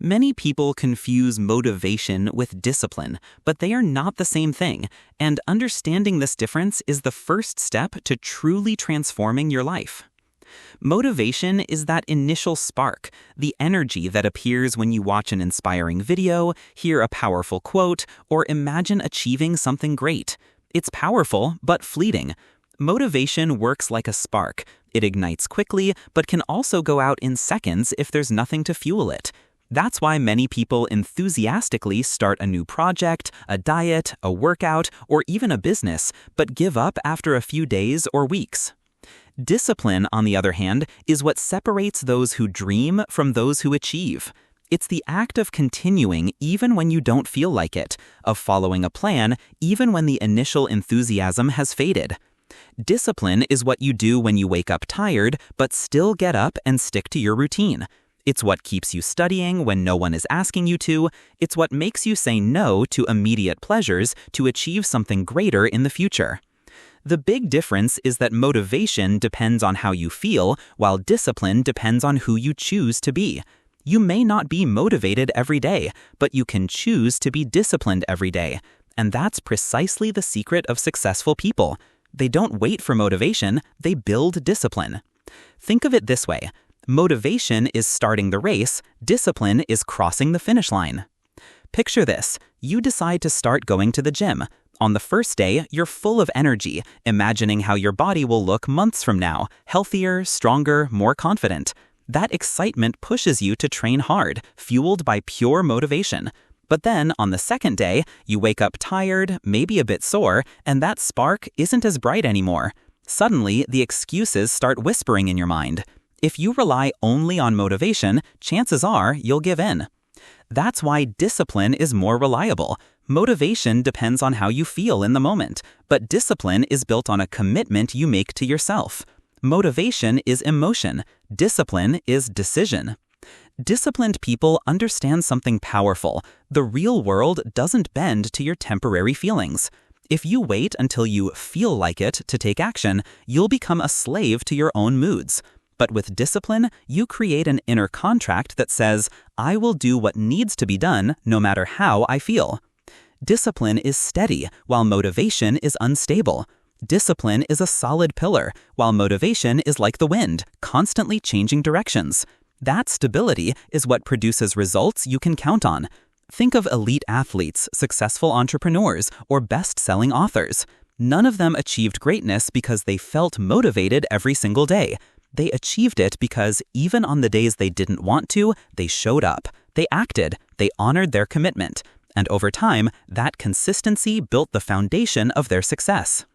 Many people confuse motivation with discipline, but they are not the same thing, and understanding this difference is the first step to truly transforming your life. Motivation is that initial spark, the energy that appears when you watch an inspiring video, hear a powerful quote, or imagine achieving something great. It's powerful, but fleeting. Motivation works like a spark. It ignites quickly, but can also go out in seconds if there's nothing to fuel it. That's why many people enthusiastically start a new project, a diet, a workout, or even a business, but give up after a few days or weeks. Discipline, on the other hand, is what separates those who dream from those who achieve. It's the act of continuing even when you don't feel like it, of following a plan even when the initial enthusiasm has faded. Discipline is what you do when you wake up tired, but still get up and stick to your routine. It's what keeps you studying when no one is asking you to. It's what makes you say no to immediate pleasures to achieve something greater in the future. The big difference is that motivation depends on how you feel, while discipline depends on who you choose to be. You may not be motivated every day, but you can choose to be disciplined every day. And that's precisely the secret of successful people. They don't wait for motivation, they build discipline. Think of it this way. Motivation is starting the race, discipline is crossing the finish line. Picture this. You decide to start going to the gym. On the first day, you're full of energy, imagining how your body will look months from now, healthier, stronger, more confident. That excitement pushes you to train hard, fueled by pure motivation. But then, on the second day, you wake up tired, maybe a bit sore, and that spark isn't as bright anymore. Suddenly, the excuses start whispering in your mind. If you rely only on motivation, chances are you'll give in. That's why discipline is more reliable. Motivation depends on how you feel in the moment, but discipline is built on a commitment you make to yourself. Motivation is emotion. Discipline is decision. Disciplined people understand something powerful. The real world doesn't bend to your temporary feelings. If you wait until you feel like it to take action, you'll become a slave to your own moods. But with discipline, you create an inner contract that says, I will do what needs to be done no matter how I feel. Discipline is steady, while motivation is unstable. Discipline is a solid pillar, while motivation is like the wind, constantly changing directions. That stability is what produces results you can count on. Think of elite athletes, successful entrepreneurs, or best-selling authors. None of them achieved greatness because they felt motivated every single day. They achieved it because even on the days they didn't want to, they showed up. They acted. They honored their commitment. And over time, that consistency built the foundation of their success.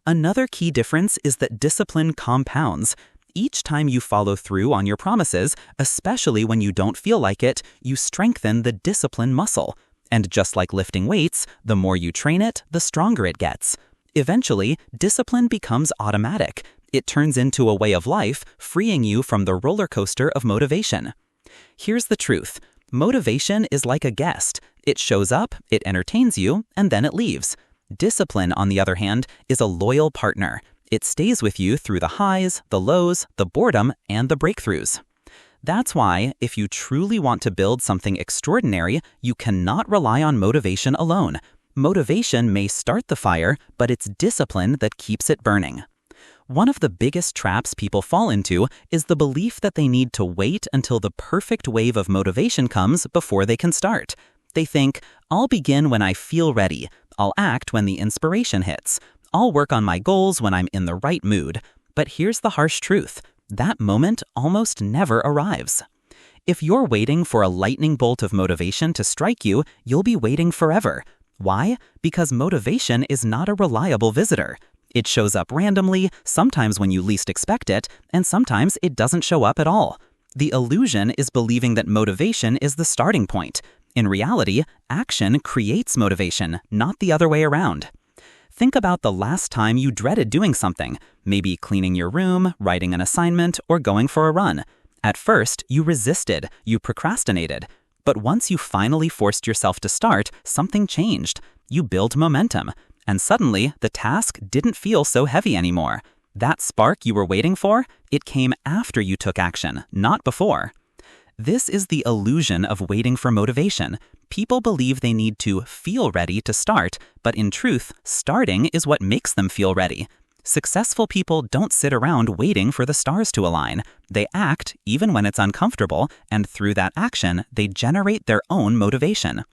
Another key difference is that discipline compounds. Each time you follow through on your promises, especially when you don't feel like it, you strengthen the discipline muscle. And just like lifting weights, the more you train it, the stronger it gets. Eventually, discipline becomes automatic. It turns into a way of life, freeing you from the roller coaster of motivation. Here's the truth. Motivation is like a guest. It shows up, it entertains you, and then it leaves. Discipline, on the other hand, is a loyal partner. It stays with you through the highs, the lows, the boredom, and the breakthroughs. That's why, if you truly want to build something extraordinary, you cannot rely on motivation alone. Motivation may start the fire, but it's discipline that keeps it burning. One of the biggest traps people fall into is the belief that they need to wait until the perfect wave of motivation comes before they can start. They think, I'll begin when I feel ready. I'll act when the inspiration hits. I'll work on my goals when I'm in the right mood. But here's the harsh truth. That moment almost never arrives. If you're waiting for a lightning bolt of motivation to strike you, you'll be waiting forever. Why? Because motivation is not a reliable visitor. It shows up randomly, sometimes when you least expect it, and sometimes it doesn't show up at all. The illusion is believing that motivation is the starting point. In reality, action creates motivation, not the other way around. Think about the last time you dreaded doing something, maybe cleaning your room, writing an assignment, or going for a run. At first, you resisted, you procrastinated. But once you finally forced yourself to start, something changed. You built momentum. And suddenly, the task didn't feel so heavy anymore. That spark you were waiting for, it came after you took action, not before. This is the illusion of waiting for motivation. People believe they need to feel ready to start, but in truth, starting is what makes them feel ready. Successful people don't sit around waiting for the stars to align. They act, even when it's uncomfortable, and through that action, they generate their own motivation.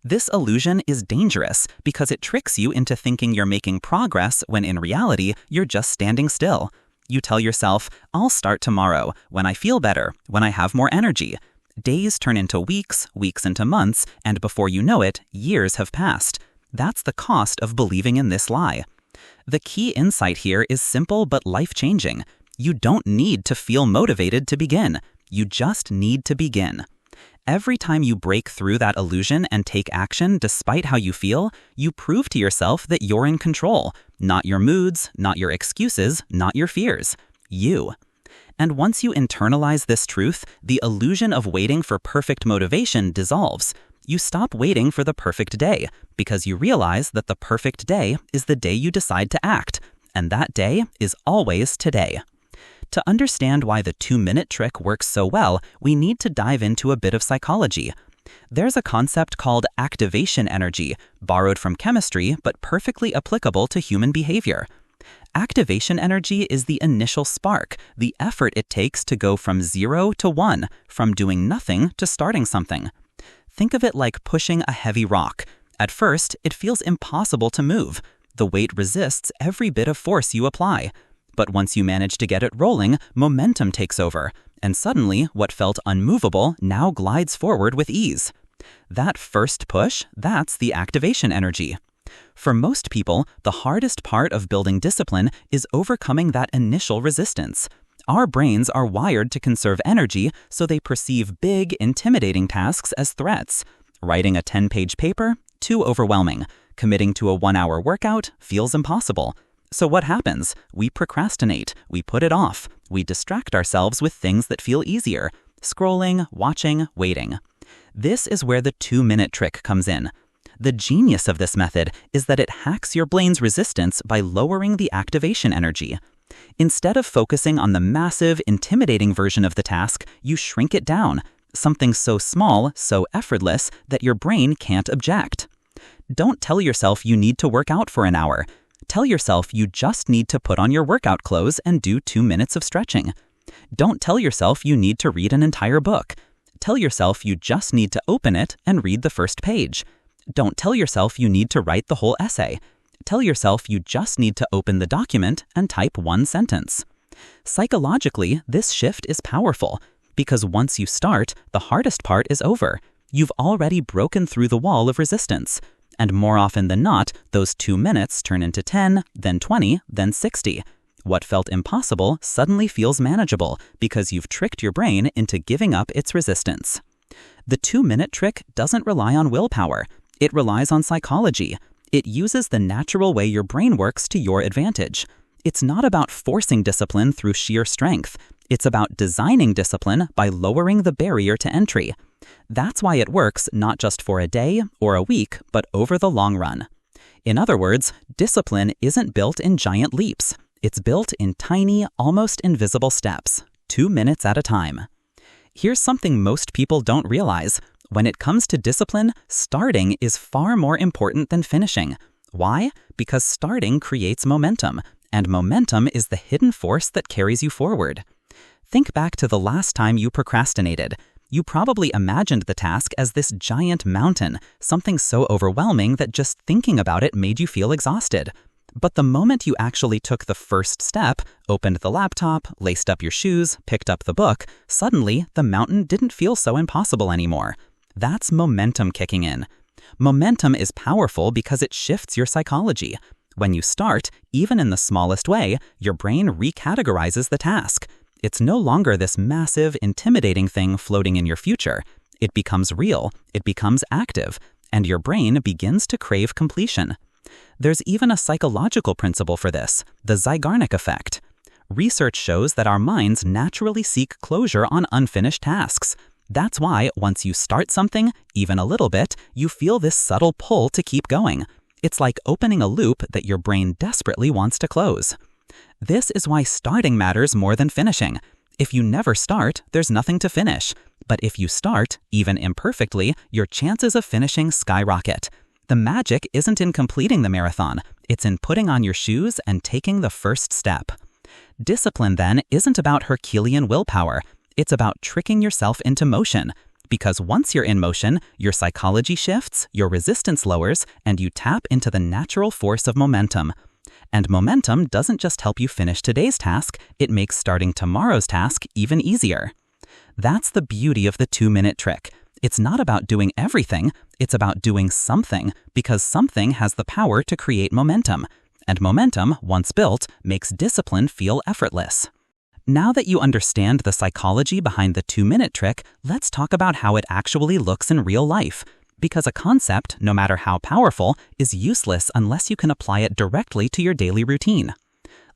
This illusion is dangerous because it tricks you into thinking you're making progress when in reality, you're just standing still. You tell yourself, I'll start tomorrow, when I feel better, when I have more energy. Days turn into weeks, weeks into months, and before you know it, years have passed. That's the cost of believing in this lie. The key insight here is simple but life-changing. You don't need to feel motivated to begin. You just need to begin. Every time you break through that illusion and take action despite how you feel, you prove to yourself that you're in control. Not your moods, not your excuses, not your fears. You. And once you internalize this truth, the illusion of waiting for perfect motivation dissolves. You stop waiting for the perfect day because you realize that the perfect day is the day you decide to act, and that day is always today. To understand why the 2-minute trick works so well, we need to dive into a bit of psychology. There's a concept called activation energy, borrowed from chemistry but perfectly applicable to human behavior. Activation energy is the initial spark, the effort it takes to go from 0 to 1, from doing nothing to starting something. Think of it like pushing a heavy rock. At first, it feels impossible to move. The weight resists every bit of force you apply. But once you manage to get it rolling, momentum takes over, and suddenly what felt unmovable now glides forward with ease. That first push, that's the activation energy. For most people, the hardest part of building discipline is overcoming that initial resistance. Our brains are wired to conserve energy, so they perceive big, intimidating tasks as threats. Writing a 10-page paper? Too overwhelming. Committing to a 1-hour workout? Feels impossible. So what happens? We procrastinate, we put it off, we distract ourselves with things that feel easier. Scrolling, watching, waiting. This is where the 2-minute trick comes in. The genius of this method is that it hacks your brain's resistance by lowering the activation energy. Instead of focusing on the massive, intimidating version of the task, you shrink it down, something so small, so effortless, that your brain can't object. Don't tell yourself you need to work out for an hour. Tell yourself you just need to put on your workout clothes and do 2 minutes of stretching. Don't tell yourself you need to read an entire book. Tell yourself you just need to open it and read the first page. Don't tell yourself you need to write the whole essay. Tell yourself you just need to open the document and type 1 sentence. Psychologically, this shift is powerful because once you start, the hardest part is over. You've already broken through the wall of resistance. And more often than not, those 2 minutes turn into 10, then 20, then 60. What felt impossible suddenly feels manageable because you've tricked your brain into giving up its resistance. The 2-minute trick doesn't rely on willpower. It relies on psychology. It uses the natural way your brain works to your advantage. It's not about forcing discipline through sheer strength. It's about designing discipline by lowering the barrier to entry. That's why it works not just for a day or a week, but over the long run. In other words, discipline isn't built in giant leaps. It's built in tiny, almost invisible steps, 2 minutes at a time. Here's something most people don't realize. When it comes to discipline, starting is far more important than finishing. Why? Because starting creates momentum, and momentum is the hidden force that carries you forward. Think back to the last time you procrastinated. You probably imagined the task as this giant mountain, something so overwhelming that just thinking about it made you feel exhausted. But the moment you actually took the first step, opened the laptop, laced up your shoes, picked up the book, suddenly the mountain didn't feel so impossible anymore. That's momentum kicking in. Momentum is powerful because it shifts your psychology. When you start, even in the smallest way, your brain recategorizes the task. It's no longer this massive, intimidating thing floating in your future. It becomes real, it becomes active, and your brain begins to crave completion. There's even a psychological principle for this, the Zeigarnik effect. Research shows that our minds naturally seek closure on unfinished tasks. That's why once you start something, even a little bit, you feel this subtle pull to keep going. It's like opening a loop that your brain desperately wants to close. This is why starting matters more than finishing. If you never start, there's nothing to finish. But if you start, even imperfectly, your chances of finishing skyrocket. The magic isn't in completing the marathon, it's in putting on your shoes and taking the first step. Discipline, then, isn't about Herculean willpower. It's about tricking yourself into motion. Because once you're in motion, your psychology shifts, your resistance lowers, and you tap into the natural force of momentum. And momentum doesn't just help you finish today's task, it makes starting tomorrow's task even easier. That's the beauty of the 2-minute trick. It's not about doing everything, it's about doing something, because something has the power to create momentum. And momentum, once built, makes discipline feel effortless. Now that you understand the psychology behind the 2-minute trick, let's talk about how it actually looks in real life. Because a concept, no matter how powerful, is useless unless you can apply it directly to your daily routine.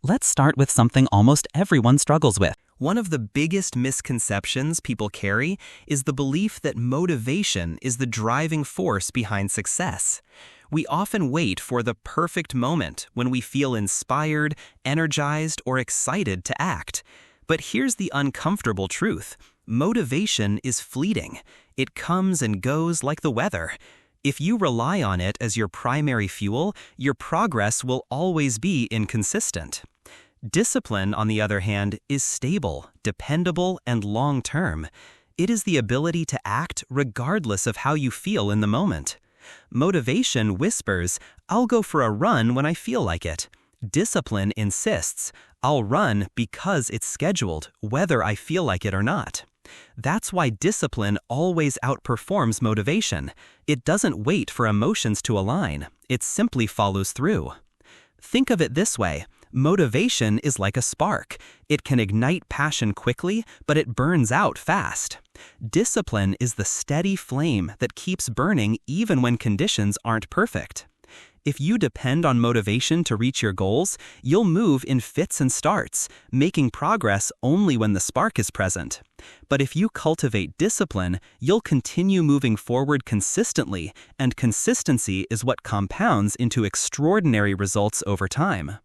Let's start with something almost everyone struggles with. One of the biggest misconceptions people carry is the belief that motivation is the driving force behind success. We often wait for the perfect moment when we feel inspired, energized, or excited to act. But here's the uncomfortable truth. Motivation is fleeting. It comes and goes like the weather. If you rely on it as your primary fuel, your progress will always be inconsistent. Discipline, on the other hand, is stable, dependable, and long-term. It is the ability to act regardless of how you feel in the moment. Motivation whispers, "I'll go for a run when I feel like it." Discipline insists, "I'll run because it's scheduled, whether I feel like it or not." That's why discipline always outperforms motivation. It doesn't wait for emotions to align. It simply follows through. Think of it this way. Motivation is like a spark. It can ignite passion quickly, but it burns out fast. Discipline is the steady flame that keeps burning even when conditions aren't perfect. If you depend on motivation to reach your goals, you'll move in fits and starts, making progress only when the spark is present. But if you cultivate discipline, you'll continue moving forward consistently, and consistency is what compounds into extraordinary results over time.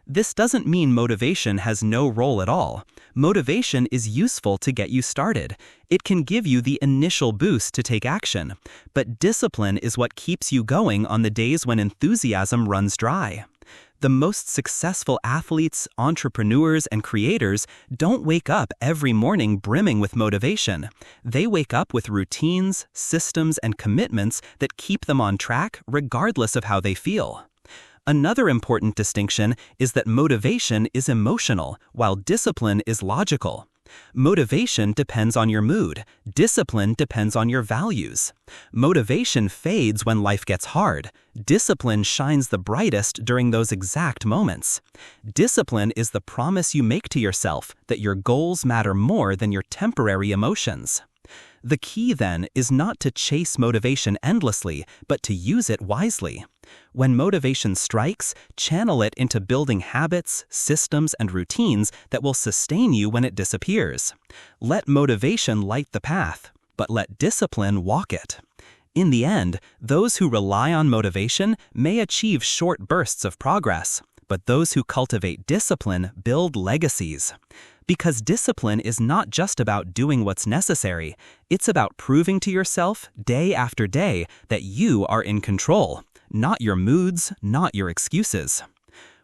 This doesn't mean motivation has no role at all. Motivation is useful to get you started. It can give you the initial boost to take action. But discipline is what keeps you going on the days when enthusiasm runs dry. The most successful athletes, entrepreneurs, and creators don't wake up every morning brimming with motivation. They wake up with routines, systems, and commitments that keep them on track regardless of how they feel. Another important distinction is that motivation is emotional, while discipline is logical. Motivation depends on your mood. Discipline depends on your values. Motivation fades when life gets hard. Discipline shines the brightest during those exact moments. Discipline is the promise you make to yourself that your goals matter more than your temporary emotions. The key, then, is not to chase motivation endlessly, but to use it wisely. When motivation strikes, channel it into building habits, systems, and routines that will sustain you when it disappears. Let motivation light the path, but let discipline walk it. In the end, those who rely on motivation may achieve short bursts of progress, but those who cultivate discipline build legacies. Because discipline is not just about doing what's necessary, it's about proving to yourself day after day that you are in control, not your moods, not your excuses.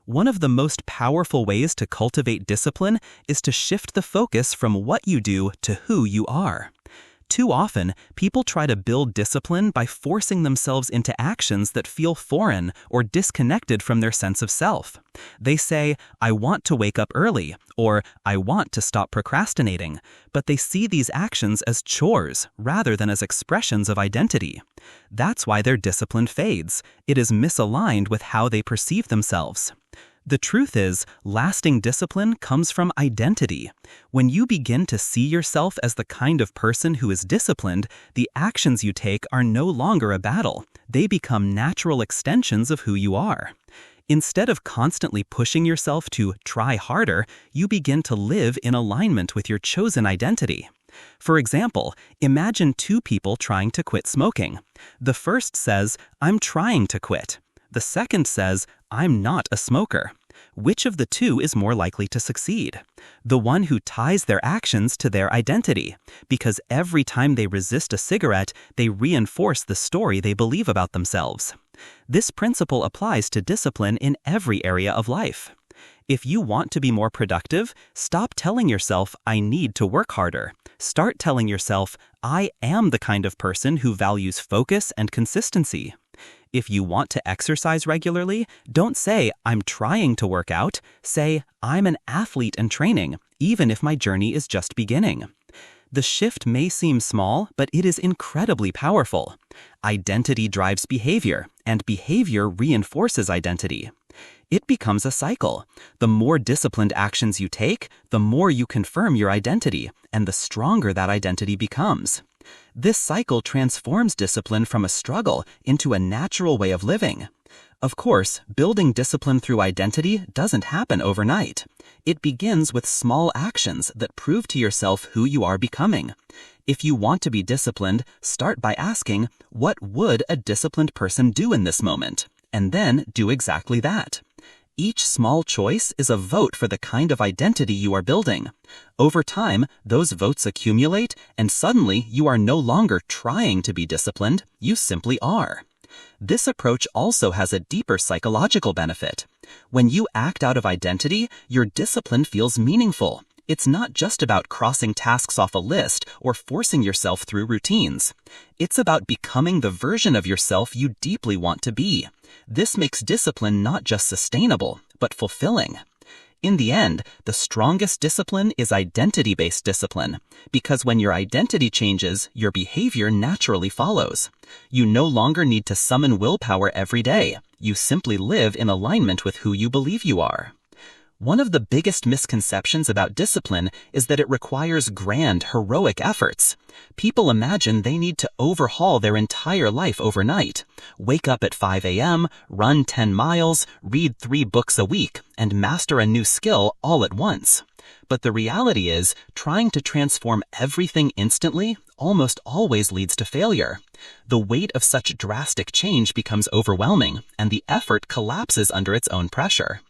One of the most powerful ways to cultivate discipline is to shift the focus from what you do to who you are. Too often, people try to build discipline by forcing themselves into actions that feel foreign or disconnected from their sense of self. They say, "I want to wake up early," or "I want to stop procrastinating," but they see these actions as chores rather than as expressions of identity. That's why their discipline fades. It is misaligned with how they perceive themselves. The truth is, lasting discipline comes from identity. When you begin to see yourself as the kind of person who is disciplined, the actions you take are no longer a battle. They become natural extensions of who you are. Instead of constantly pushing yourself to try harder, you begin to live in alignment with your chosen identity. For example, imagine two people trying to quit smoking. The first says, "I'm trying to quit." The second says, "I'm not a smoker." Which of the two is more likely to succeed? The one who ties their actions to their identity, because every time they resist a cigarette, they reinforce the story they believe about themselves. This principle applies to discipline in every area of life. If you want to be more productive, stop telling yourself, "I need to work harder." Start telling yourself, "I am the kind of person who values focus and consistency." If you want to exercise regularly, don't say, "I'm trying to work out." Say, "I'm an athlete in training, even if my journey is just beginning." The shift may seem small, but it is incredibly powerful. Identity drives behavior, and behavior reinforces identity. It becomes a cycle. The more disciplined actions you take, the more you confirm your identity, and the stronger that identity becomes. This cycle transforms discipline from a struggle into a natural way of living. Of course, building discipline through identity doesn't happen overnight. It begins with small actions that prove to yourself who you are becoming. If you want to be disciplined, start by asking, "What would a disciplined person do in this moment?" And then do exactly that. Each small choice is a vote for the kind of identity you are building. Over time, those votes accumulate, and suddenly you are no longer trying to be disciplined, you simply are. This approach also has a deeper psychological benefit. When you act out of identity, your discipline feels meaningful. It's not just about crossing tasks off a list or forcing yourself through routines. It's about becoming the version of yourself you deeply want to be. This makes discipline not just sustainable, but fulfilling. In the end, the strongest discipline is identity-based discipline, because when your identity changes, your behavior naturally follows. You no longer need to summon willpower every day. You simply live in alignment with who you believe you are. One of the biggest misconceptions about discipline is that it requires grand, heroic efforts. People imagine they need to overhaul their entire life overnight. Wake up at 5 a.m., run 10 miles, read 3 books a week, and master a new skill all at once. But the reality is, trying to transform everything instantly almost always leads to failure. The weight of such drastic change becomes overwhelming, and the effort collapses under its own pressure.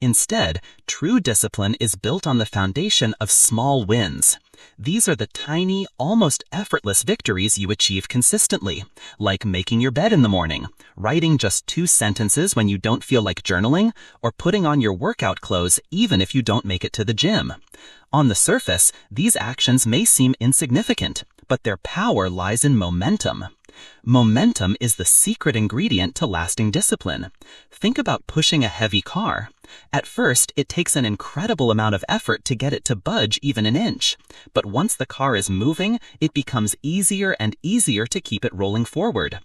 Instead, true discipline is built on the foundation of small wins. These are the tiny, almost effortless victories you achieve consistently, like making your bed in the morning, writing just 2 sentences when you don't feel like journaling, or putting on your workout clothes even if you don't make it to the gym. On the surface, these actions may seem insignificant, but their power lies in momentum. Momentum is the secret ingredient to lasting discipline. Think about pushing a heavy car. At first, it takes an incredible amount of effort to get it to budge even an inch. But once the car is moving, it becomes easier and easier to keep it rolling forward.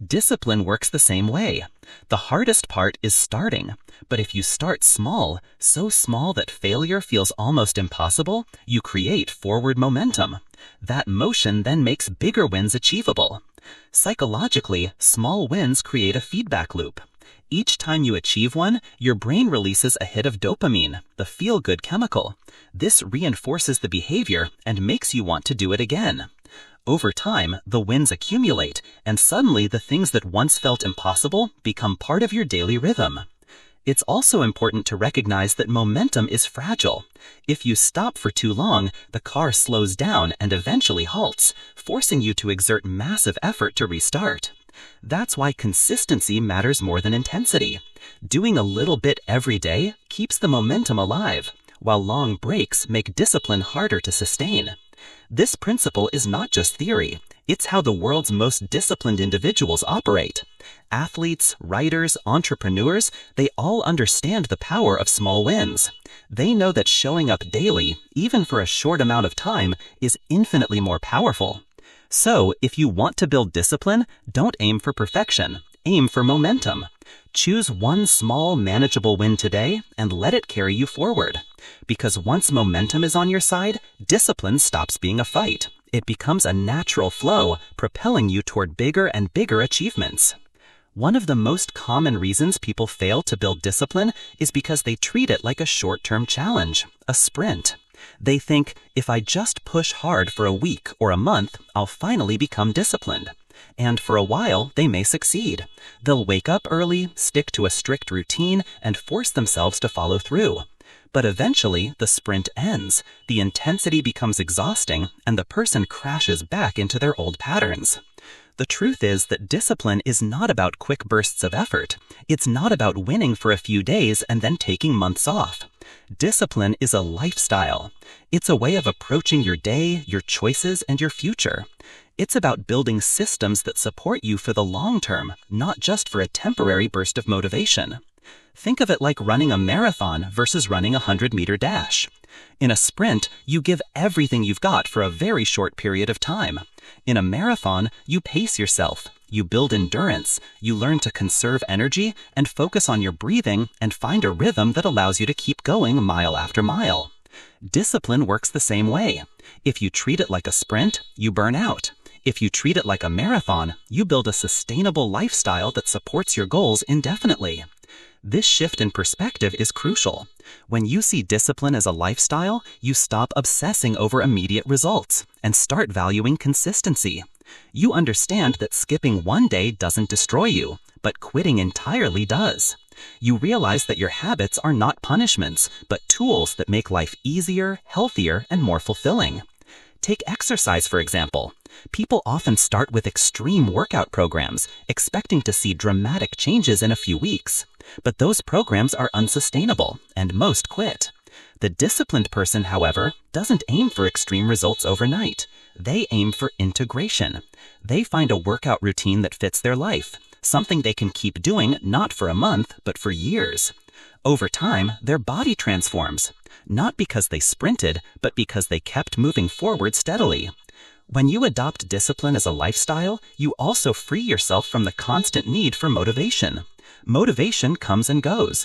Discipline works the same way. The hardest part is starting. But if you start small, so small that failure feels almost impossible, you create forward momentum. That motion then makes bigger wins achievable. Psychologically, small wins create a feedback loop. Each time you achieve one, your brain releases a hit of dopamine, the feel-good chemical. This reinforces the behavior and makes you want to do it again. Over time, the wins accumulate, and suddenly the things that once felt impossible become part of your daily rhythm. It's also important to recognize that momentum is fragile. If you stop for too long, the car slows down and eventually halts, forcing you to exert massive effort to restart. That's why consistency matters more than intensity. Doing a little bit every day keeps the momentum alive, while long breaks make discipline harder to sustain. This principle is not just theory. It's how the world's most disciplined individuals operate. Athletes, writers, entrepreneurs, they all understand the power of small wins. They know that showing up daily, even for a short amount of time, is infinitely more powerful. So, if you want to build discipline, don't aim for perfection. Aim for momentum. Choose one small, manageable win today and let it carry you forward. Because once momentum is on your side, discipline stops being a fight. It becomes a natural flow, propelling you toward bigger and bigger achievements. One of the most common reasons people fail to build discipline is because they treat it like a short-term challenge, a sprint. They think, if I just push hard for a week or a month, I'll finally become disciplined. And for a while, they may succeed. They'll wake up early, stick to a strict routine, and force themselves to follow through. But eventually, the sprint ends, the intensity becomes exhausting, and the person crashes back into their old patterns. The truth is that discipline is not about quick bursts of effort. It's not about winning for a few days and then taking months off. Discipline is a lifestyle. It's a way of approaching your day, your choices, and your future. It's about building systems that support you for the long term, not just for a temporary burst of motivation. Think of it like running a marathon versus running a 100-meter dash. In a sprint, you give everything you've got for a very short period of time. In a marathon, you pace yourself, you build endurance, you learn to conserve energy and focus on your breathing and find a rhythm that allows you to keep going mile after mile. Discipline works the same way. If you treat it like a sprint, you burn out. If you treat it like a marathon, you build a sustainable lifestyle that supports your goals indefinitely. This shift in perspective is crucial. When you see discipline as a lifestyle, you stop obsessing over immediate results and start valuing consistency. You understand that skipping one day doesn't destroy you, but quitting entirely does. You realize that your habits are not punishments, but tools that make life easier, healthier, and more fulfilling. Take exercise, for example. People often start with extreme workout programs, expecting to see dramatic changes in a few weeks. But those programs are unsustainable, and most quit. The disciplined person, however, doesn't aim for extreme results overnight. They aim for integration. They find a workout routine that fits their life, something they can keep doing not for a month, but for years. Over time, their body transforms, not because they sprinted, but because they kept moving forward steadily. When you adopt discipline as a lifestyle, you also free yourself from the constant need for motivation. Motivation comes and goes.